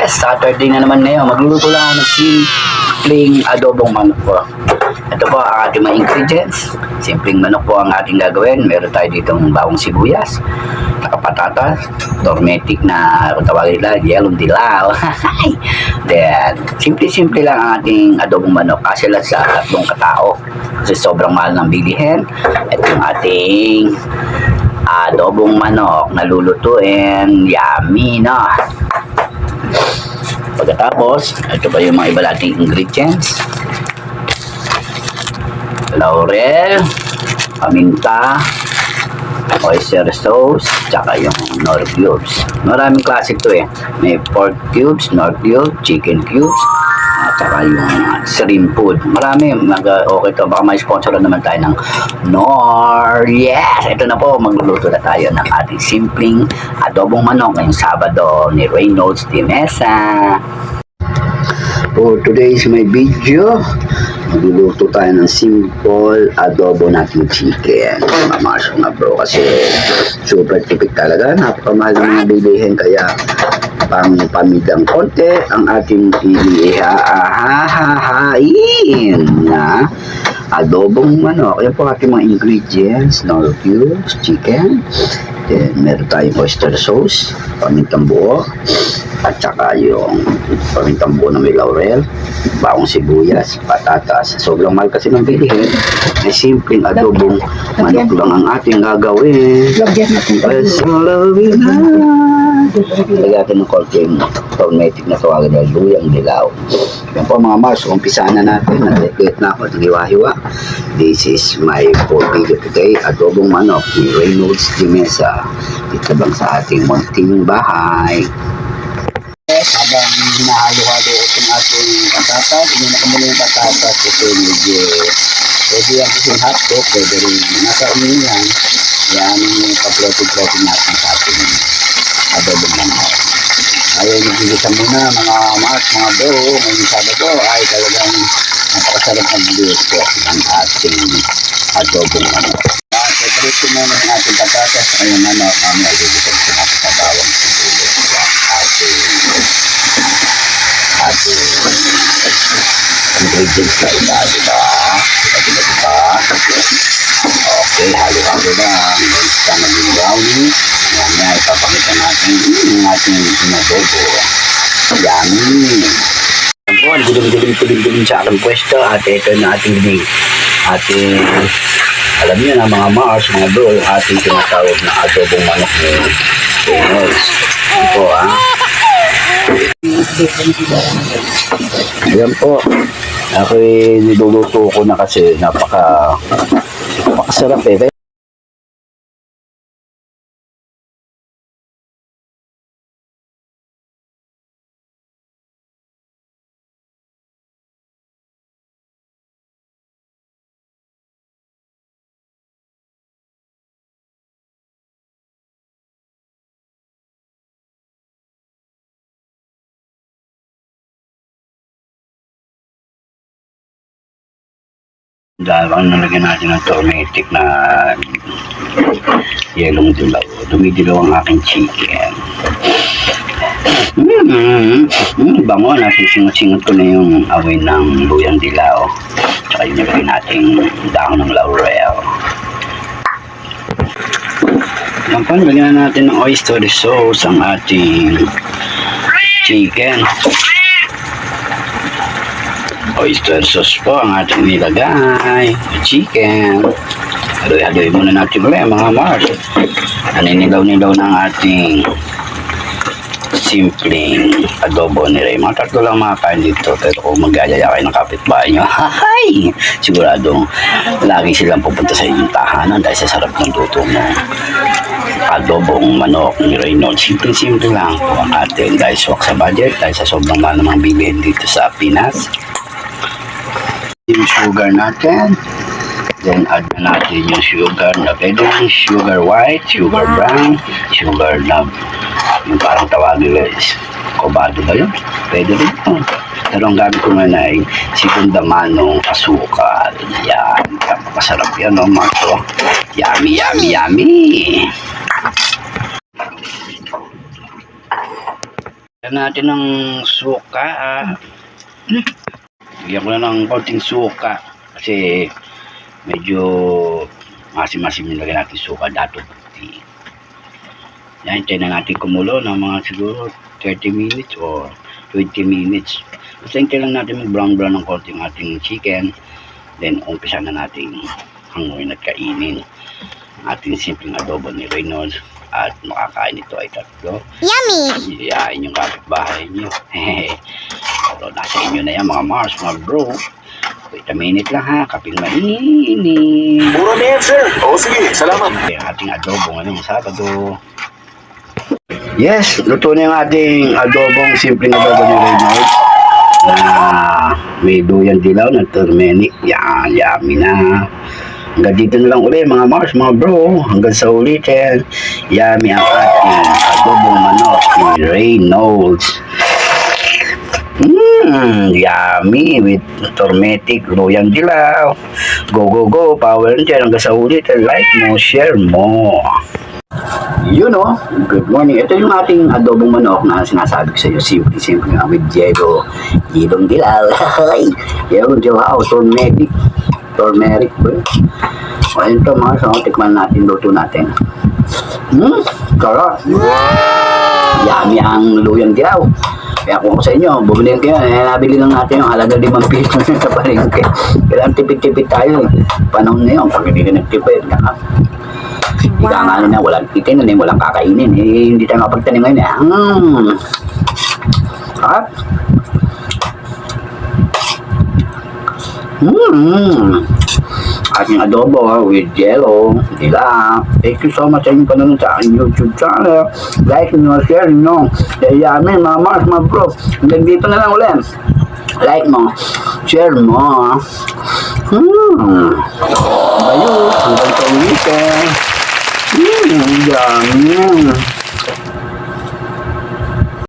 Yes, Saturday na naman ngayon. Magluluto lang ako ng simpleng adobong manok po. Ito po ang ating mga ingredients. Simpleng manok po ang ating gagawin. Meron tayo ditong bawang sibuyas, patatas, dormetic na kung tawagin nila, yellow dilaw. Then, simple-simple lang ang ating adobong manok kasi lang sa tatlong katao. Kasi sobrang mahal ng bilihin. Ito yung ating adobong manok na lulutuin. Yummy, no? Pagkatapos, ito pa yung mga iba nating ingredients. Laurel, paminta, oyster sauce, tsaka yung Knorr cubes. Maraming klase ito eh. May pork cubes, Knorr cubes, chicken cubes, at saka yung shrimp food. Marami. Okay to. Baka may sponsor naman tayo ng Knorr. Yes! Ito na po. Magluluto na tayo ng ating simpleng adobong manok ngayong Sabado ni Reynolds de Mesa. For today's my video, magluluto tayo ng simple adobo natin chicken. Mamasok na bro kasi super tipid talaga. Napakamahal ng mga bilihin kaya pang pamidang konti ang ating ihahahain na adobong manok. Yan po ating mga ingredients. Knorr cubes, chicken. Then meron tayong oyster sauce, pamintang buo, at saka yung pamintang buo na may laurel, bawang sibuyas, patatas. Sobrang mahal kasi ng bilihin. May simpleng adobong manok lang ang ating gagawin. Lagyan natin ng konting tormetic na tawagin na luyang dilaw. Yan po mga Mars, umpisahan na natin. Nag-repeat na ako, nag-iwa-hiwa. This is my full video today. Adobong manok ni Reynolds de Mesa. Dito lang sa ating munting bahay. Habang hinahalo-halo itong ating patatas, hindi na muna yung patatas. Ito medyo pwede yan kasi hotdog, pwede rin nasa umin yan. Yan yung pa-floating natin sa ating adobong manok. Ayun, nagigisa muna mga Mars, mga bro. Ngayong Sabado ay talagang napakasarap magluto ng ating adobong manok. Separate muna yung ating patatas. Ayun manok, kami nagigisa ko natin sa bawang sibuyas. Ating ingredients na iba, diba? Diba? Okay, halo-halo lang. Basta maging brownie. Yan, ipapakita natin yung ating adobo. Yummy! Yan po, guling-guling sa aking pwesto at ito na ating alam niyo na mga Mars, mga bro, yung ating tinatawag na adobong manok ni Reynolds. Yan po, ha? Ayan po. Ako'y niluluto ko na kasi napakasarap eh. Dahil ang nalagyan natin ng tormetic na yelong dilaw. Dumidilaw ang aking chicken. Bango, nasisingot-singot ko na yung amoy ng luyang dilaw. Tsaka yung nalagyan natin dahon ng laurel. Yan po, nalagyan natin ng oyster sauce ang ating chicken. Oyster sauce po ang ating nilagay. Chicken. Haluin muna natin ulit mga Mars. Naninilaw-nilaw ng ating simpleng adobo ni Ray. Mga tatlo lang mga kain dito. Pero kung mag-ayaya kayo ng kapitbahay nyo, siguradong lagi silang pupunta sa inyong tahanan dahil sa sarap ng luto mo. Adobong manok ni Reynolds. Simple-simple lang po ang ating dahil swak sa budget dahil sa sobrang mahal ng mga bibilhin dito sa Pinas. Yung sugar natin, then add na natin yung sugar na pwede yung sugar white, sugar brown, sugar na yung parang tawagin guys, kobado ba yun? Pwede rin yun. Pero ang gamit ko ngayon ay segunda manong asukal. Yan, kapakasarap yan no mga to. Yummy, yummy, yummy. Lagyan natin ng suka. Bigyan ko na ng konting suka. Kasi medyo masim-masim yung lagyan natin suka dato puti. Yan, hintayin na natin kumulo ng mga siguro 30 minutes or 20 minutes. Basta hintayin lang natin mag-brown-brown ng konting ating chicken. Then, umpisa na natin hanguin at kainin. Ating simpleng adobo ni Reynolds. At makakain ito ay tatlo. Yummy! Iyain yung kapitbahay nyo. Pero nasa inyo na yan mga Mars, mga bro. Wait a minute lang ha, kaping mainit. Puro na yan, sir. Oo, sige. Salamat. Yung ating adobo ngayong Sabado. Yes, luto na yung ating adobong, simpleng adobo ni Reynolds. Na may duyan dilaw ng turmeric. Yan, yummy na. Hanggang dito na lang ulit mga Mars, mga bro. Hanggang sa ulitin. Yummy ang ating adobong manok ni Reynolds. Yummy with turmeric, luyang dilaw. Go, go, go. Power Ranger. Hanggang sa ulitin. Like mo, share mo. You know, good morning. Ito yung ating adobong manok na sinasabi ko sa iyo. Simple nga with yelong dilaw. Yelong dilaw. Turmeric ba? O yun ito mga so, tikman natin, luto natin. Sarap. Yummy ang luyang dilaw. Kaya kung sa inyo, bumili kayo, nabili lang natin yung halaga 5 piso sa palengke. Kailangan tipid-tipid tayo. Panahon na yun, pag hindi ka nagtipid, hindi ka nga na walang titin, walang kakainin. Hindi tayo mapagtanim ngayon. Sarap. Aking adobo with yellow dilaw. Thank you so much sa inyong panonood sa aking YouTube channel. Like nyo, share nyo. Yummy mga Mars, mga bro. Hanggang dito na lang ulit. Like mo, share mo. Bayo, hanggang sa weekend. Yummy.